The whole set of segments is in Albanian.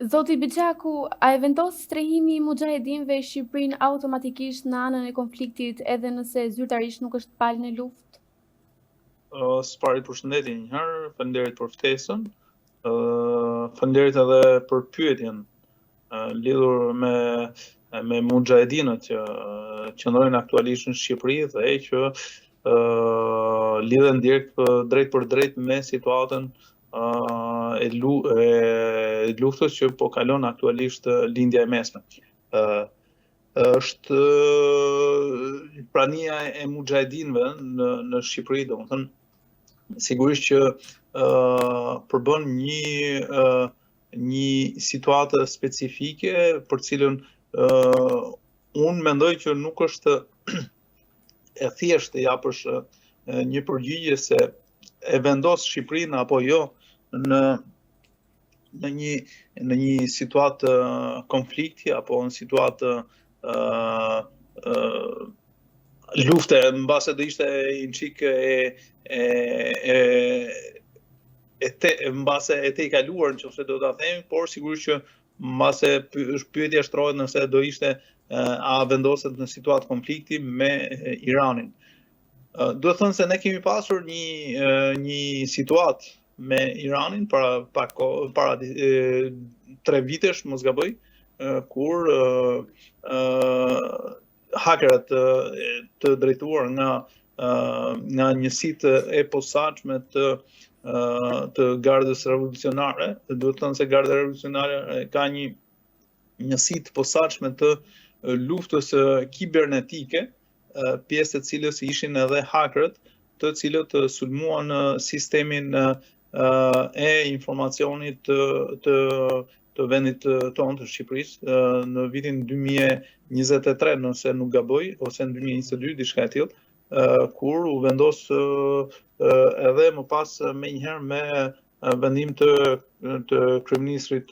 Zoti Biçaku, a e vendos strehimi i mujahedinëve Shqipërinë automatikisht në anën e konfliktit edhe nëse zyrtarisht nuk është palë në luftë? Spari përshëndetje një herë, faleminderit për ftesën. Faleminderit edhe për pyetjen lidhur me mujahedinët që qëndrojnë aktualisht në Shqipëri dhe që lidhen direkt drejt për drejt me situatën e luftës që po kalon aktualisht lindja e mesme. Është prania e mujahedinëve në Shqipëri, domethënë sigurisht që përbën një situatë specifike për cilën unë mendoj që nuk është e thjeshtë të japësh një përgjigje se e vendos Shqipërinë apo jo në një situatë konflikti apo në situatë lufte, mbase do ishte një çik mbase e te i kaluar nëse do ta themi, por sigurisht që mbase pyetja shtrohet nëse do ishte a vendoset në situatë konflikti me Iranin. Duhet thënë se ne kemi pasur një situatë me Iranin para 3 vitesh, mos gaboj, kur hakerët të drejtuar nga njësitë e posaçme të gardës revolucionare, duhet thënë se garda revolucionare ka një njësi të posaçme të luftës kibernetike, pjesë të cilës ishin edhe hakerët, të cilët sulmuan sistemin e informacionit të vendit tonë të Shqipërisë në vitin 2023, nëse nuk gaboj, ose në 2022, diçka e tillë, kur u vendos edhe më pas menjëherë me vendim të kryeministrit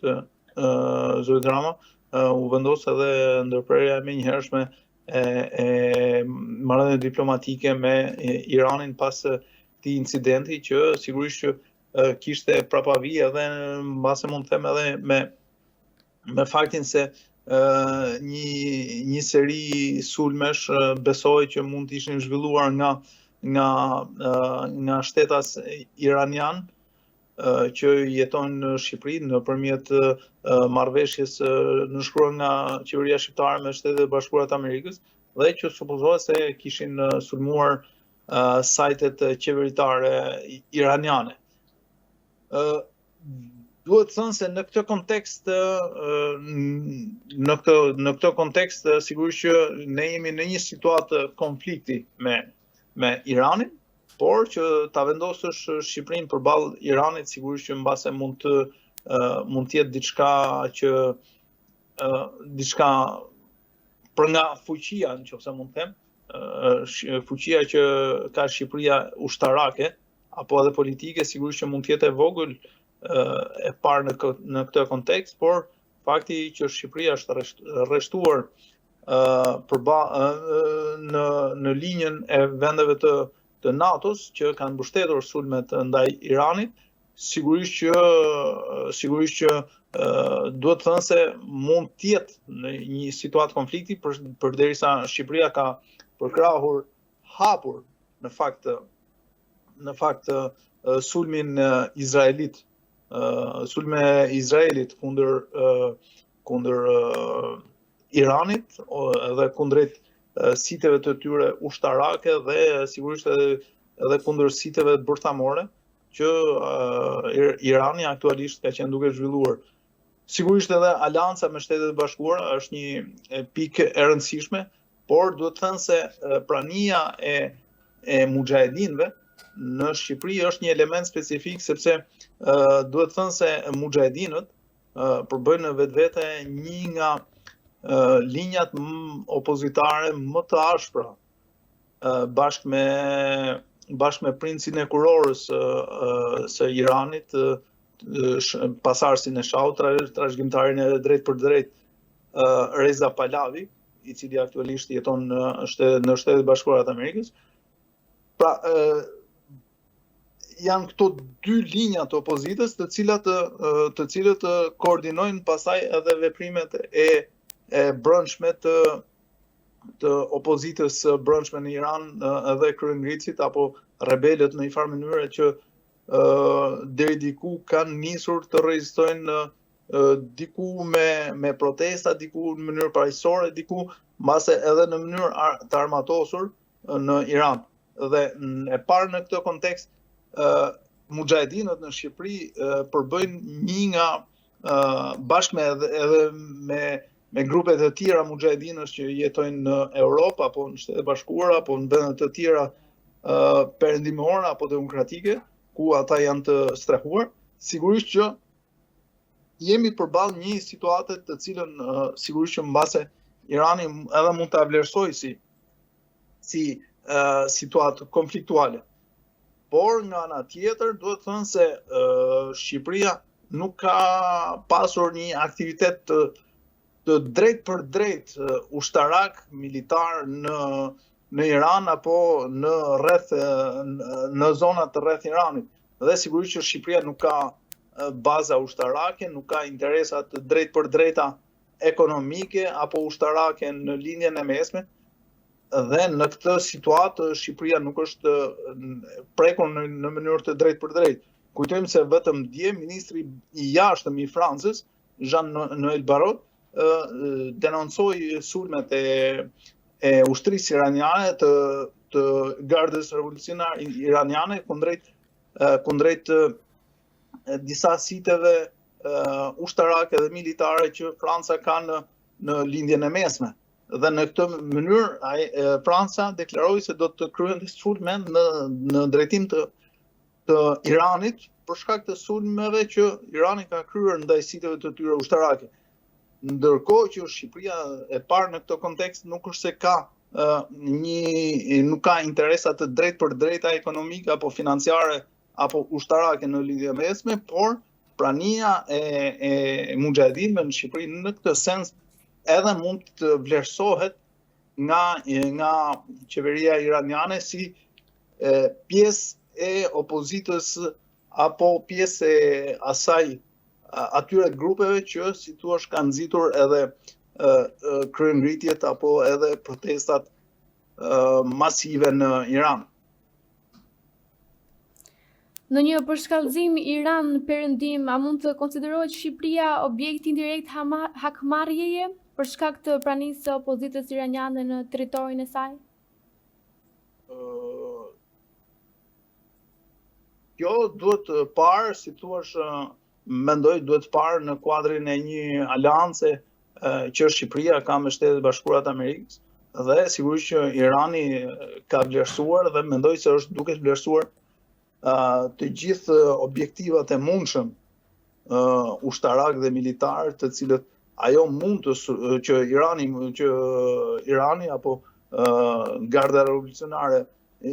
Zoti Rama, u vendos edhe ndërprerja menjëhershme e marrëdhënie diplomatike me Iranin pas këtij incidenti që sigurisht që kishte prapavi edhe mbase mund të them edhe me faktin se një seri sulmesh besoj që mund të ishin zhvilluar nga shtetas iranian që jeton në Shqipëri nëpërmjet marrëveshjes nënshkruar nga qeveria shqiptare me Shtetet e Bashkuara të Amerikës dhe që supozohet se kishin sulmuar sajtet qeveritare iraniane. Duhet thënë se në këtë kontekst sigurisht që ne jemi në një situatë konflikti me Iranin, por që ta vendosësh Shqipërinë përballë Iranit sigurisht që mbase mund të jetë diçka për nga fuqia, nëse mund të them, fuqia që ka Shqipëria ushtarake apo edhe politike, sigurisht që mund të jetë e vogël e parë në këtë kontekst, por fakti që Shqipëria është rreshtuar në linjën e vendeve të NATO-s që kanë mbështetur sulmet ndaj Iranit, sigurisht që duhet thënë se mund të jetë në një situatë konflikti përderisa Shqipëria ka përkrahur hapur në fakt sulmin izraelit, kundër Iranit edhe kundrejt siteve të tyre ushtarake dhe sigurisht edhe kundër siteve bërthamore që Irani aktualisht ka qenë duke zhvilluar. Sigurisht edhe alianca me Shtetet e Bashkuara është një pikë e rëndësishme, por duhet të thënë se prania e mujahedinëve në Shqipëri është një element specifik sepse duhet të thënë se mujahedinët përbëjnë në vetvete një nga linjat opozitare më të ashpra bashkë me princin e kurorës së Iranit, pasardhësin e Shahut, trashëgimtarin e drejt për drejt Reza Pahlavi, i cili aktualisht jeton në Shtetet e Bashkuara të Amerikës. Pra, janë këto dy linja të opozitës të cilët koordinojnë pasaj edhe veprimet e brendshme të opozitës brendshme në Iran, edhe kryengritësit apo rebelët në një farë mënyrë që deri diku kanë nisur të rezistojnë diku me protesta, diku në mënyrë paraqësore, diku mbase edhe në mënyrë të armatosur në Iran. Dhe e parë në këtë kontekst, mujahedinët në Shqipëri përbëjnë një nga bashkë edhe me grupe të tjera mujahedinësh që jetojnë në Europë apo në Shtetet Bashkuara apo në vende të tjera perëndimore apo demokratike, ku ata janë të strehuar, sigurisht që jemi përballë një situate të cilën sigurisht që mbase Irani edhe mund ta vlerësoj si situatë konfliktuale. Por nga ana tjetër duhet thënë se Shqipëria nuk ka pasur një aktivitet të drejt për drejt ushtarak militar në Iran apo në zonat të rreth Iranit. Dhe sigurisht që Shqipëria nuk ka baza ushtarake, nuk ka interesa të drejt për drejta ekonomike apo ushtarake në linjen e mesme. Dhe në këtë situatë Shqipëria nuk është prekur në mënyrë të drejt për drejt. Kujtojmë se vetëm dje ministri i jashtëm i Francës, Jean-Noël Barrot, denoncoi sulmet e ushtrisë iraniane të gardës revolucionare iraniane kundrejt disa siteve ushtarake dhe militare që Franca ka në lindjen e mesme. Dhe në këtë mënyrë Franca deklaroi se do të kryente sulme në drejtim të Iranit për shkak të sulmeve që Irani ka kryer ndaj siteve të tyre ushtarake. Ndërkohë që Shqipëria e parë në këtë kontekst nuk është se nuk ka interesa të drejt për drejta ekonomike apo financiare apo ushtarake në lidhje mesme, por prania e mujahedinëve në Shqipëri në këtë sens edhe mund të vlerësohet nga qeveria iraniane si pjesë e opozitës apo pjesë e asaj atyre grupeve që si thua kanë nxitur edhe kryengritjet apo edhe protestat masive në Iran. Në një përshkallëzim Iran-Perëndim, a mund të konsiderohet Shqipëria objekt indirekt hakmarrjeje për shkak të pranisë së opozitës iraniane në territorin e saj? Kjo duhet parë, si thua, mendoj duhet parë në kuadrin e një aleance që Shqipëria ka me Shtetet Bashkuara të Amerikës dhe sigurisht që Irani ka vlerësuar dhe mendoj se është duke vlerësuar të gjithë objektivat e mundshëm ushtarak dhe militar të cilët ajo mund që Irani apo garda revolucionare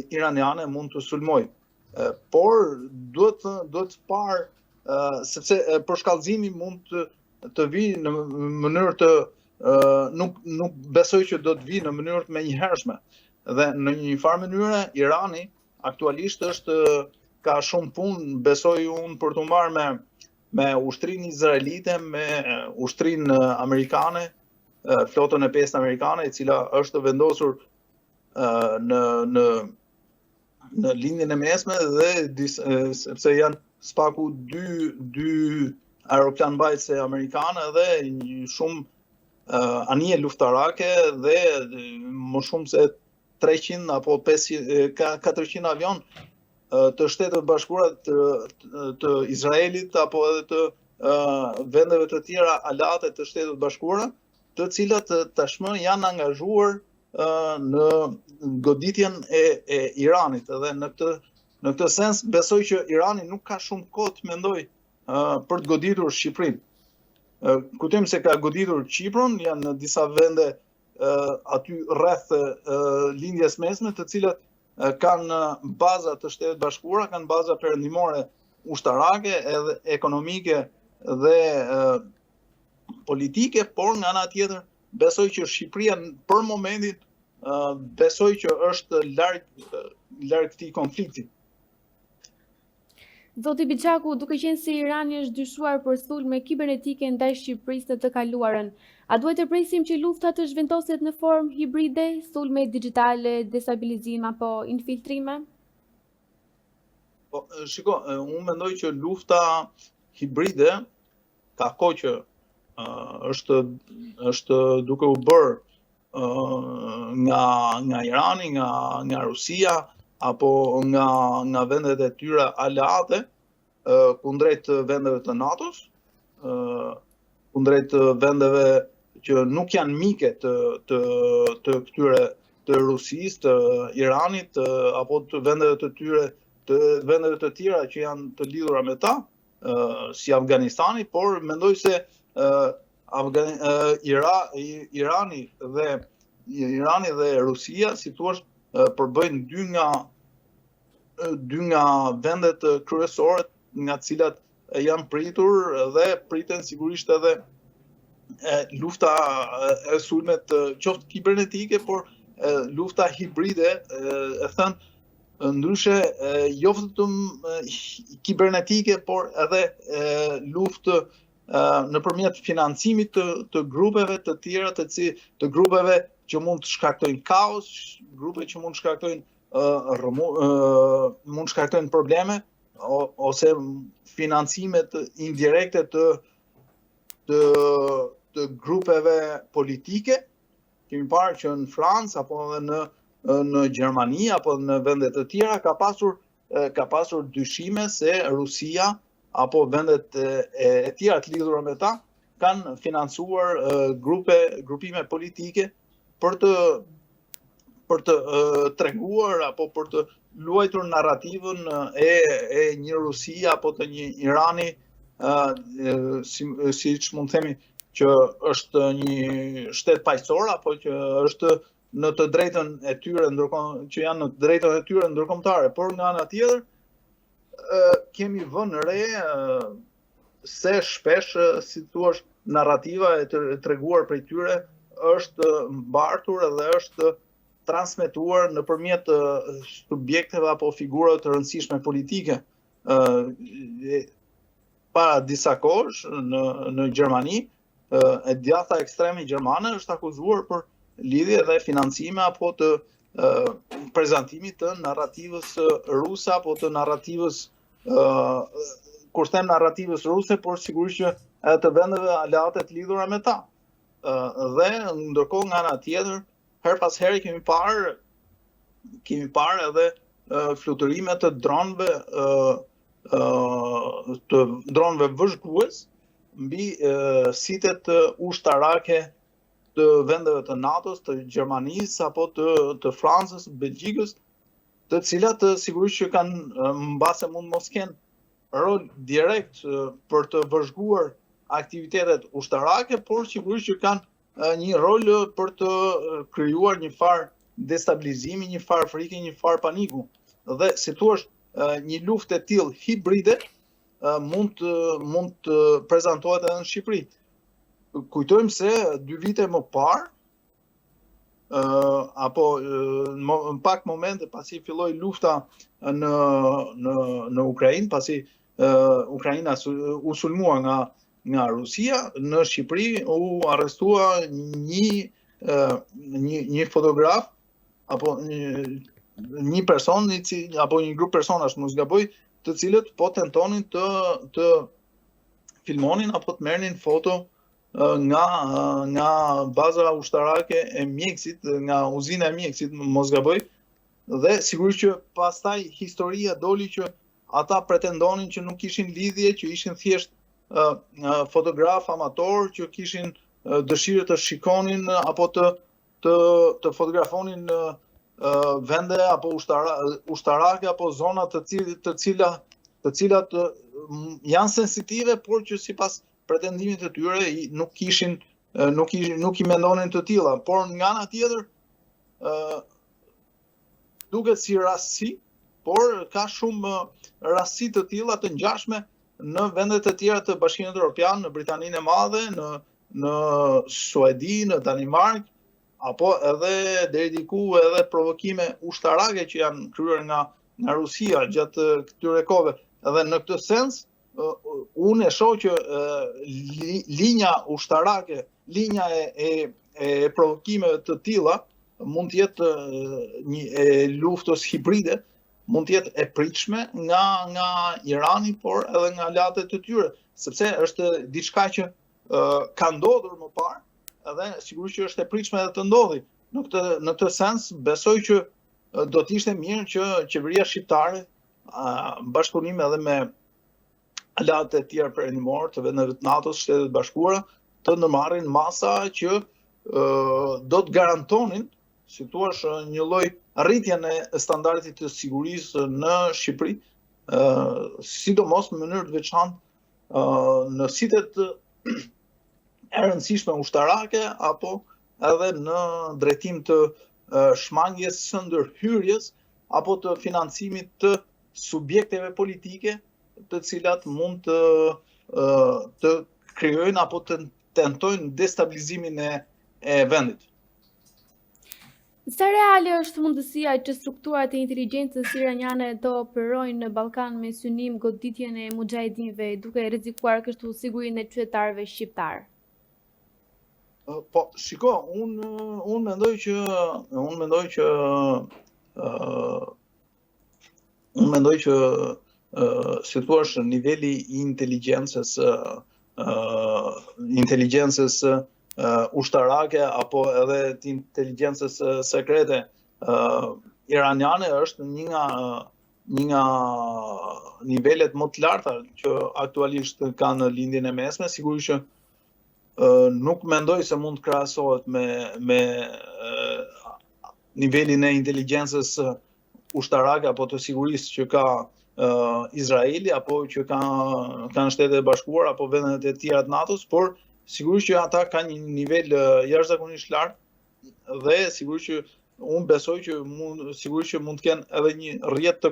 iraniane mund të sulmojë. Por duhet parë sepse përshkallëzimi mund të vijë në mënyrë të nuk besoj që do të vijë në mënyrë të menjëhershme. Dhe në një farë mënyrë Irani aktualisht ka shumë punë, besoj unë, për të marrë me ushtrinë izraelite, me ushtrinë amerikane, flotën e 5 amerikane, e cila është vendosur në lindjen e mesme dhe sepse janë spaku dy aeroplan mbajtëse amerikane dhe shumë anije luftarake dhe më shumë se 300 apo 400 avion të Shteteve Bashkuara të Izraelit apo edhe të vendeve të tjera alate të Shtetet Bashkuara, të cilat tashmë janë angazhuar në goditjen e Iranit. Dhe në këtë sens besoj që Irani nuk ka shumë kohë të mendoj për të goditur Shqipërinë. Kujtojmë se ka goditur Kiprin, janë në disa vende aty rreth lindjes mesme, të cilat kanë baza të Shtetet Bashkuara, kanë baza perëndimore ushtarake, edhe ekonomike dhe politike, por nga ana tjetër besoj që Shqipëria për momentin besoj që është larg këtij konflikti. Zoti Biçaku, duke qenë se Irani është dyshuar për sulme kibernetike ndaj Shqipërisë në të kaluarën, a duhet të presim që lufta të zhventoset në formë hibride, sulme digjitale, destabilizim apo infiltrime? Po, shiko, unë mendoj që lufta hibride ka kohë që është duke u bërë nga Irani, nga Rusia, apo nga vendet e tyre aleate kundrejt vendeve të NATO-s, kundrejt vendeve që nuk janë mike të këtyre të Rusisë, të Iranit, apo të vendeve të tyre, të vendeve të tjera që janë të lidhura me ta, si Afganistani, por mendoj se Irani dhe Rusia, si thua, përbëjnë dy nga vendet kryesore nga cilat janë pritur dhe priten sigurisht edhe lufta e sulmet qoftë kibernetike, por lufta hibride, e thënë ndryshe jo vetëm kibernetike, por edhe luftë nëpërmjet financimit të grupeve të tjera, të grupeve që mund të shkaktojnë kaos, grupe që mund të shkaktojnë mund shkaktojnë probleme, ose financimet indirekte të grupeve politike. Kemi parë që në Francë apo edhe në Gjermani apo në vende të tjera ka pasur dyshime se Rusia apo vendet e tjera të lidhura me ta kanë financuar grupime politike për të treguar apo për të luajtur narrativën e një Rusi apo të një Irani, siç mund të themi, që është një shtet paqësor apo që është në të drejtën e tyre, që janë në të drejtën e tyre ndërkombëtare, por nga ana tjetër kemi vënë re se shpesh, si thua, narrativa e treguar prej tyre është mbartur dhe është transmetuar nëpërmjet subjekteve apo figurave të rëndësishme politike. Para disa kohësh në Gjermani, e djatha ekstreme gjermane është akuzuar për lidhje dhe financime apo të prezantimit të narrativës ruse apo të narrativës, kur them narrativës ruse, por sigurisht që edhe të vendeve aleate të lidhura me ta. Dhe ndërkohë nga ana tjetër, her pas here kemi parë edhe fluturime të dronëve vëzhgues mbi sitet ushtarake të vendeve të NATO-s, të Gjermanisë apo të Francës, Belgjikës, të cilat sigurisht që kanë, mbase mund mos kenë rol direkt për të vëzhguar aktivitetet ushtarake, por sigurisht që kanë një rol për të krijuar një farë destabilizimi, një farë frike, një farë paniku. Dhe si thua, një luftë e tillë hibride mund të prezantohet edhe në Shqipëri. Kujtojmë se 2 vite më parë, apo në pak momente pasi filloi lufta në Ukrainë, pasi Ukraina u sulmua nga Rusia, në Shqipëri u arrestua një fotograf apo një person apo një grup personash, mos gaboj, të cilët po tentonin të filmonin apo të merrnin foto nga baza ushtarake e mjekësit, nga uzina e mjekësit, mos gaboj, dhe sigurisht që pastaj historia doli që ata pretendonin që nuk kishin lidhje, që ishin thjesht fotograf amator, që kishin dëshirë të shikonin apo të fotografonin vende apo ushtarake apo zona të cilat janë sensitive, por që sipas pretendimit të tyre nuk i mendonin të tilla. Por nga ana tjetër duket si rastësi, por ka shumë rastësi të tilla të ngjashme në vendet e tjera të Bashkimit Evropian, në Britaninë e Madhe, në Suedi, në Danimark, apo edhe deri diku edhe provokime ushtarake që janë kryer nga Rusia gjatë këtyre kohëve. Edhe në këtë sens, unë e shoh që linja ushtarake, linja e provokimeve të tilla mund të jetë e luftës hibride, mund të jetë e pritshme nga Irani, por edhe nga aleatët e tyre, sepse është diçka që ka ndodhur më parë, edhe sigurisht që është e pritshme edhe të ndodhi. Në këtë sens, besoj që do të ishte mirë që qeveria shqiptare, bashkëpunim edhe me aleatët e tjerë perëndimor të vendeve të NATO-s, Shtetet Bashkuara, të ndërmarrin masa që do të garantonin, si thua, një lloj arritjen e standardit të sigurisë në Shqipëri, sidomos në mënyrë të veçantë në sitet e rëndësishme ushtarake apo edhe në drejtim të shmangjes së ndërhyrjes apo të financimit të subjekteve politike të cilat mund të krijojnë apo të tentojnë destabilizimin e vendit. Sa reale është mundësia që strukturat e inteligjencës iraniane të operojnë në Ballkan me synim goditjen e mujahedinëve, duke rrezikuar kështu sigurinë e qytetarëve shqiptar? Po, shiko, unë mendoj që si thua, niveli i inteligjencës ushtarake apo edhe të inteligjencës sekrete iraniane është një nga nivelet më të larta që aktualisht ka në lindjen e mesme. Sigurisht që nuk mendoj se mund të krahasohet me nivelin e inteligjencës ushtarake apo të sigurisë që ka Izraeli apo që kanë Shtetet e Bashkuara apo vendet e tjera të NATO-s, por sigurisht që ata kanë një nivel jashtëzakonisht lart dhe sigurisht që unë besoj që sigurisht që mund të kenë edhe një rrjet të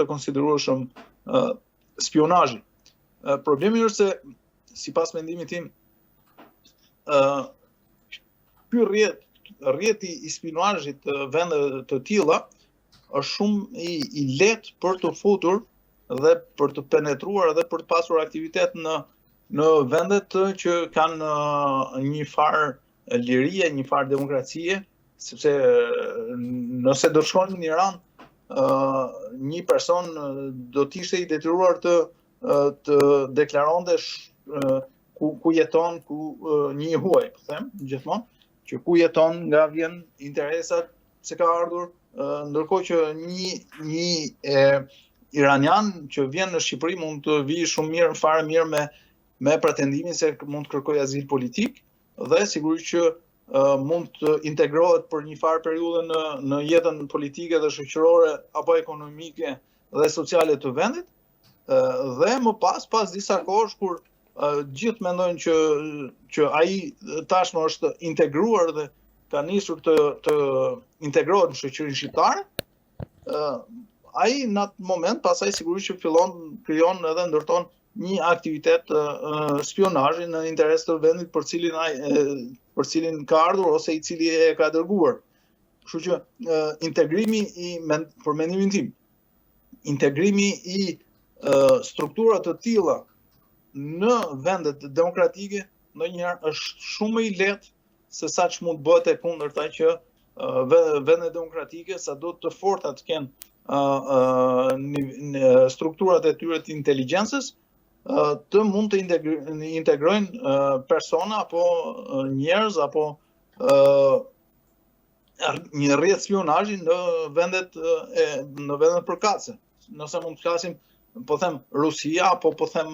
konsiderueshëm spionazhi. Problemi është se, sipas mendimit tim, ky rrjeti i spionazhit të vendeve të tilla është shumë i lehtë për të futur dhe për të penetruar dhe për të pasur aktivitet në vendet që kanë një farë lirie, një farë demokracie, sepse nëse do të shkonim në Iran, një person do të ishte i detyruar të deklaronte ku jeton, një huaj, po them, gjithmonë, që ku jeton, nga vjen interesat, se ka ardhur, ndërkohë që një iranian që vjen në Shqipëri mund të vijë shumë mirë me pretendimin se mund të kërkojë azil politik dhe sigurisht që mund të integrohet për një farë periudhë në jetën politike dhe shoqërore apo ekonomike dhe sociale të vendit, dhe më pas disa kohësh kur gjithë mendojnë që ai tashmë është integruar dhe ka nisur të integrohet në shoqërinë shqiptare, ai në atë moment pastaj sigurisht që krijon edhe ndërton një aktivitet spionazhi në interes të vendit për cilin ka ardhur ose i cili e ka dërguar. Kështu që integrimi për mendimin tim, integrimi i struktura të tilla në vendet demokratike ndonjëherë është shumë më i lehtë se sa që mund bëhet e kundërta që vendet demokratike sado të forta të kenë strukturat e tyre të inteligjencës, të mund të integrojnë persona apo njerëz apo një rrjet spionazhi në vendet përkatëse. Nëse mund të flasim, po them Rusia apo po them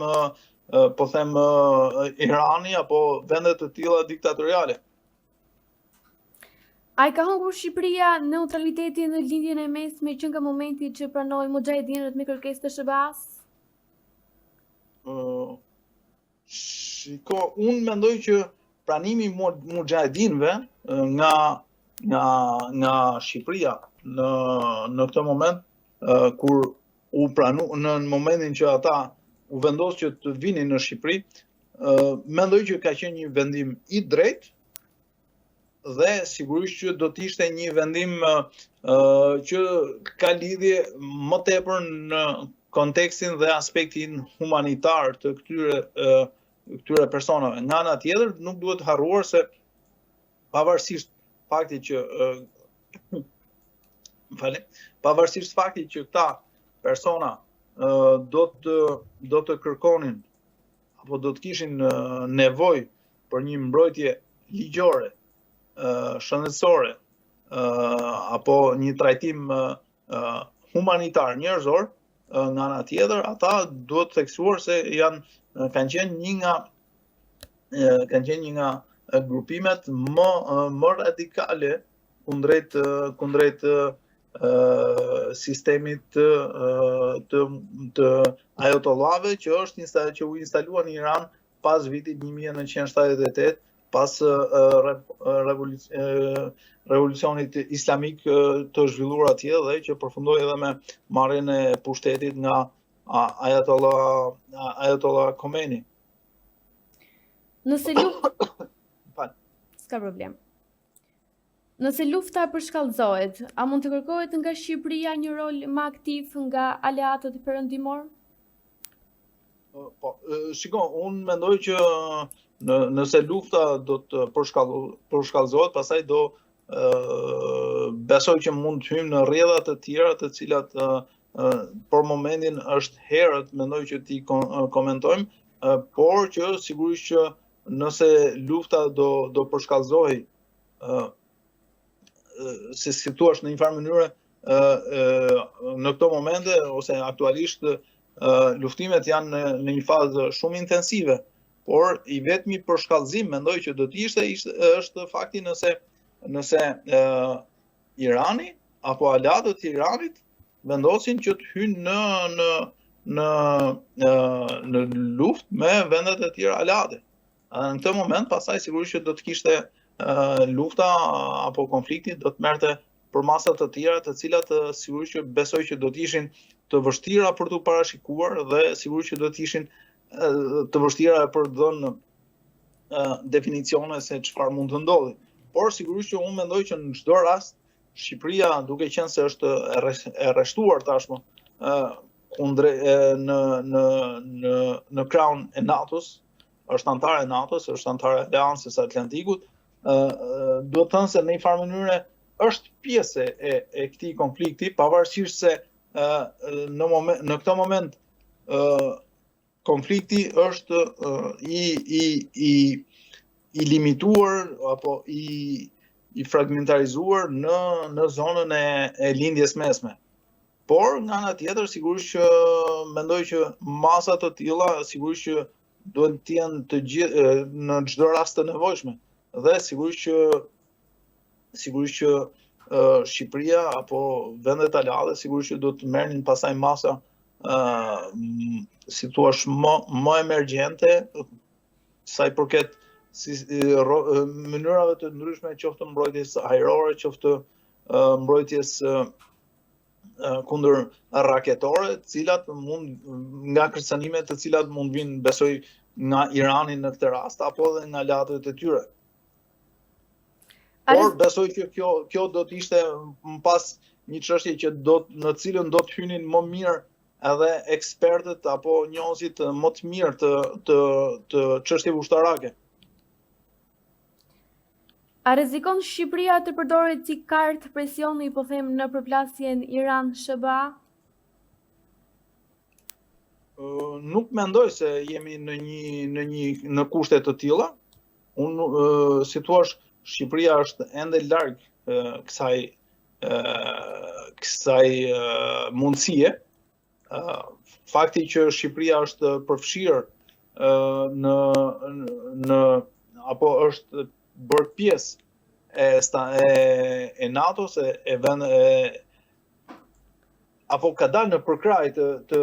Irani apo vendet të tilla diktatoriale. A i ka hungur Shqipëria neutralitetin në lindjen e mesme që nga momenti që pranoi mujahedinët me kërkesë të SBA-s? Shiko, unë mendoj që pranimi mujahedinëve nga Shqipëria në këtë moment, kur në momentin që ata u vendos që të vinin në Shqipëri, mendoj që ka qenë një vendim i drejtë, dhe sigurisht që do të ishte një vendim që ka lidhje më tepër në kontekstin dhe aspektin humanitar të këtyre personave. Nga ana tjetër, nuk duhet harruar se pavarësisht faktit që pavarësisht faktit që këta persona do të kërkonin apo do të kishin nevojë për një mbrojtje ligjore, shëndetësore, apo një trajtim humanitar, njerëzor, nga ana tjetër, ata duhet theksuar se kanë qenë një nga grupimet më radikale kundrejt sistemit të ajatollave që u instaluan në Iran pas vitit 1978, pas revolucionit islamik të zhvilluar atje dhe që përfundoi edhe me marrjen e pushtetit nga Ayatollah Khomeini. Nëse s'ka problem. Nëse lufta përshkallëzohet, a mund të kërkohet nga Shqipëria një rol më aktiv nga aleatët perëndimor? Po, shikon, unë mendoj që nëse lufta do të përshkallëzohet, pastaj besoj që mund të hyjmë në rrjedha të tjera, të cilat për momentin është herët, mendoj që ti komentojmë, por që sigurisht që nëse lufta do përshkallëzohej, se si thua në një farë mënyrë në këto momente ose aktualisht luftimet janë në një fazë shumë intensive, por i vetmi përshkallëzim mendoj që do të është fakti nëse Irani apo aleatët e Iranit vendosin që të hyjnë në luftë me vendet e tjera aleate. Në këtë moment pastaj sigurisht që do të kishte lufta apo konflikti do të merrte për masa të tjera, të cilat sigurisht që besoj që do të ishin të vështira për të parashikuar dhe sigurisht që do të ishin të vështira për të dhënë definicione se çfarë mund të ndodhi. Por sigurisht që unë mendoj që në çdo rast Shqipëria, duke qenë se është e rreshtuar tashmë në krahun e NATO-s, është antare e NATO-s, është antare e Aleancës së Atlantikut, do të thënë se në një farë mënyrë është pjesë e këtij konflikti, pavarësisht se në këtë moment konflikti është i limituar apo i fragmentarizuar në zonën e lindjes mesme. Por nga ana tjetër sigurisht që mendoj që masa të tilla sigurisht që duhet të jenë të gjithë në çdo rast të nevojshme. Dhe sigurisht që Shqipëria apo vendet aleate sigurisht që do të merrnin pastaj masa si thua më emergjente sa i përket mënyrave të ndryshme, qoftë mbrojtjes ajrore, qoftë mbrojtjes kundër raketore, cilat nga kërcënimet të cilat mund vinë besoj nga Irani në këtë rast apo edhe nga aleatët e tyre. Por besoj që kjo do të ishte më pas një çështje që në cilën do të hynin më mirë edhe ekspertët apo njohësit më të mirë të çështjeve ushtarake. A rrezikon Shqipëria të përdoret si kartë presioni, po them, në përplasjen Iran-SBA? Nuk mendoj se jemi në kushte të tilla. Unë si thua, Shqipëria është ende larg kësaj mundësie. Fakti që Shqipëria është përfshirë apo është bërë pjesë e NATO-s apo ka dalë në përkraj të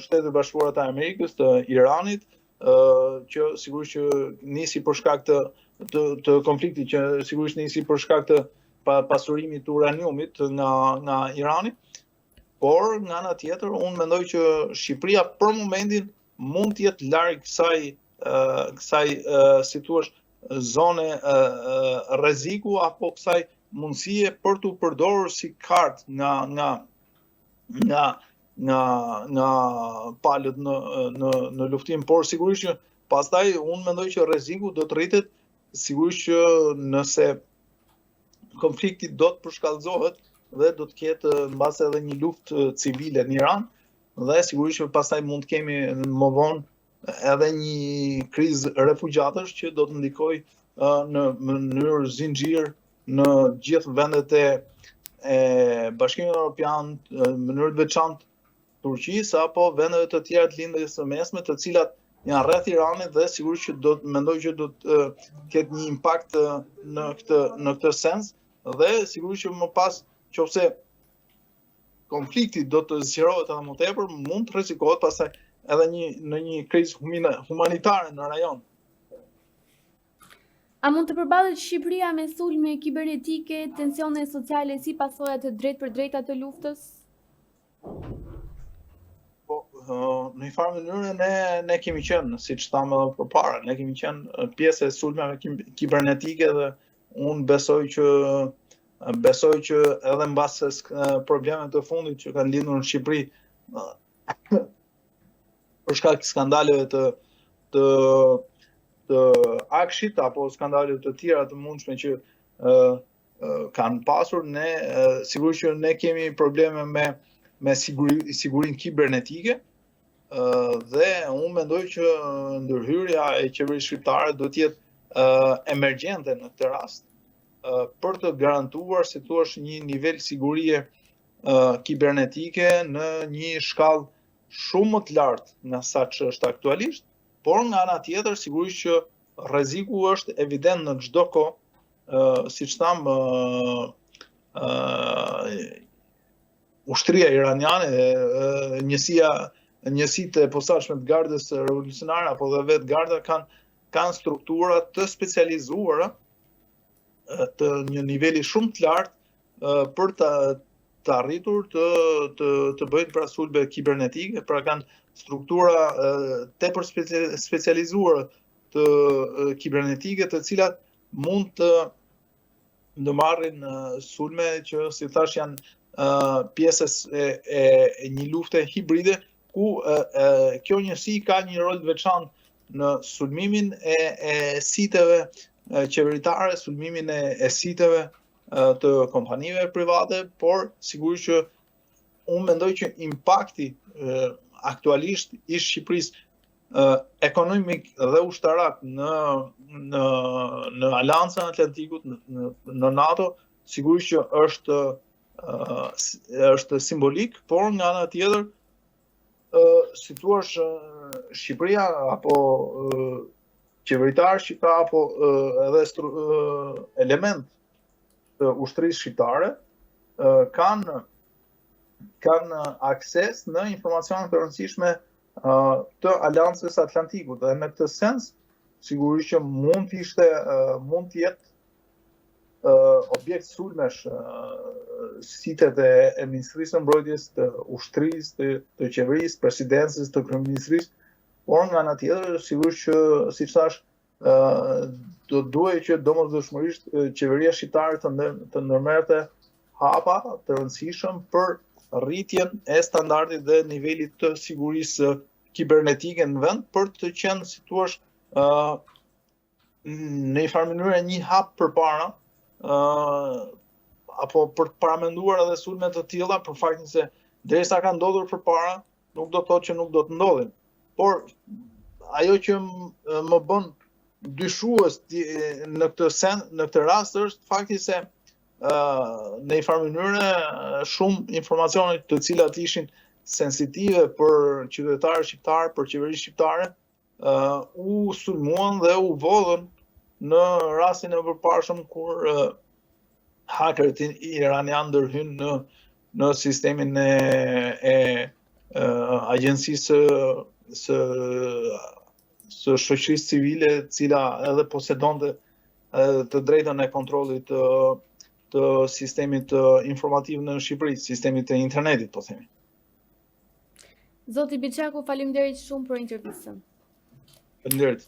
Shtetit Bashkuar të Amerikës, të Iranit, që sigurisht që nisi për shkak të konfliktit, që sigurisht nisi për shkak të pasurimit të uraniumit nga Irani. Por nga ana tjetër, unë mendoj që Shqipëria për momentin mund të jetë larg kësaj si thua zone rreziku apo kësaj mundësie për t'u përdorur si kartë nga palët në luftim, por sigurisht që pastaj unë mendoj që rreziku do të rritet, sigurisht që nëse konflikti do të përshkallëzohet dhe do të ketë mbas edhe një luftë civile në Iran, dhe sigurisht që pastaj mund të kemi më vonë edhe një krizë refugjatësh që do të ndikojë në mënyrë zinxhir në gjithë vendet e Bashkimit Evropian, në mënyrë të veçantë Turqisë apo vendeve të tjera të lindjes së mesme, të cilat janë rreth Iranit, dhe sigurisht që mendoj që do të ketë një impakt në këtë sens, dhe sigurisht që më pas nëse konflikti do të zgjerohet edhe më tepër, mund të rrezikohet pastaj edhe në një krizë humanitare në rajon. A mund të përballet Shqipëria me sulme kibernetike, tensione sociale si pasojë të drejtpërdrejta të luftës? Po, në një farë mënyrë ne kemi qenë, siç thamë edhe përpara, ne kemi qenë pjesë e sulmeve kibernetike, dhe unë besoj që edhe mbas problemeve të fundit që kanë lindur në Shqipëri për shkak të skandaleve të Akshit apo skandaleve të tjera të mundshme që kanë pasur, ne sigurisht që ne kemi probleme me sigurinë kibernetike, dhe unë mendoj që ndërhyrja e qeverisë shqiptare do të jetë emergjente në këtë rast, për të garantuar, si thua, një nivel sigurie kibernetike në një shkallë shumë më të lartë nga sa që është aktualisht, por nga ana tjetër sigurisht që rreziku është evident në çdo kohë, siç tham, ushtria iraniane, njësitë e posaçme të gardës revolucionare apo dhe vetë garda kanë struktura të specializuara të një niveli shumë të lartë për të arritur të bëjnë pra sulme kibernetike, pra kanë struktura tepër specializuara të kibernetike, të cilat mund të marrin sulme që, si thash, janë pjesës e një lufte hibride, ku kjo njësi ka një rol të veçantë në sulmimin e siteve qeveritare, sulmimin e siteve të kompanive private, por sigurisht që unë mendoj që impakti aktualisht i Shqipërisë ekonomik dhe ushtarak në Aleancën e Atlantikut, në NATO, sigurisht që është simbolik, por nga ana tjetër, si thua, Shqipëria apo qeveritarë shqiptar apo edhe element të ushtrisë shqiptare kanë akses në informacione të rëndësishme të Aleancës Atlantikut, dhe në këtë sens sigurisht që mund të jetë objekt sulmesh sitet e Ministrisë së Mbrojtjes, të ushtrisë, të qeverisë, presidencës, të kryeministrisë, por nga ana tjetër sigurisht që, siç thash, do duhej që domosdoshmërisht qeveria shqiptare të ndërmerrte hapa të rëndësishëm për rritjen e standardit dhe nivelit të sigurisë kibernetike në vend, për të qenë, si thua, në një farë mënyrë një hap përpara, apo për të paramenduar edhe sulme të tilla, për faktin se derisa ka ndodhur përpara, nuk do të thotë që nuk do të ndodhin. Por ajo që më bën dyshues në këtë rast është fakti se në një farë mënyrë shumë informacione të cilat ishin sensitive për qytetarët shqiptarë, për qeverinë shqiptare, u sulmuan dhe u vodhën në rastin e përparshëm kur hakerët iranian ndërhyn në sistemin e agjencisë së shoqërisë civile, cila edhe posedonte të drejtën e kontrollit të sistemit informativ në Shqipëri, sistemit të internetit, po themi. Zoti Biçaku, faleminderit shumë për intervistën. Faleminderit.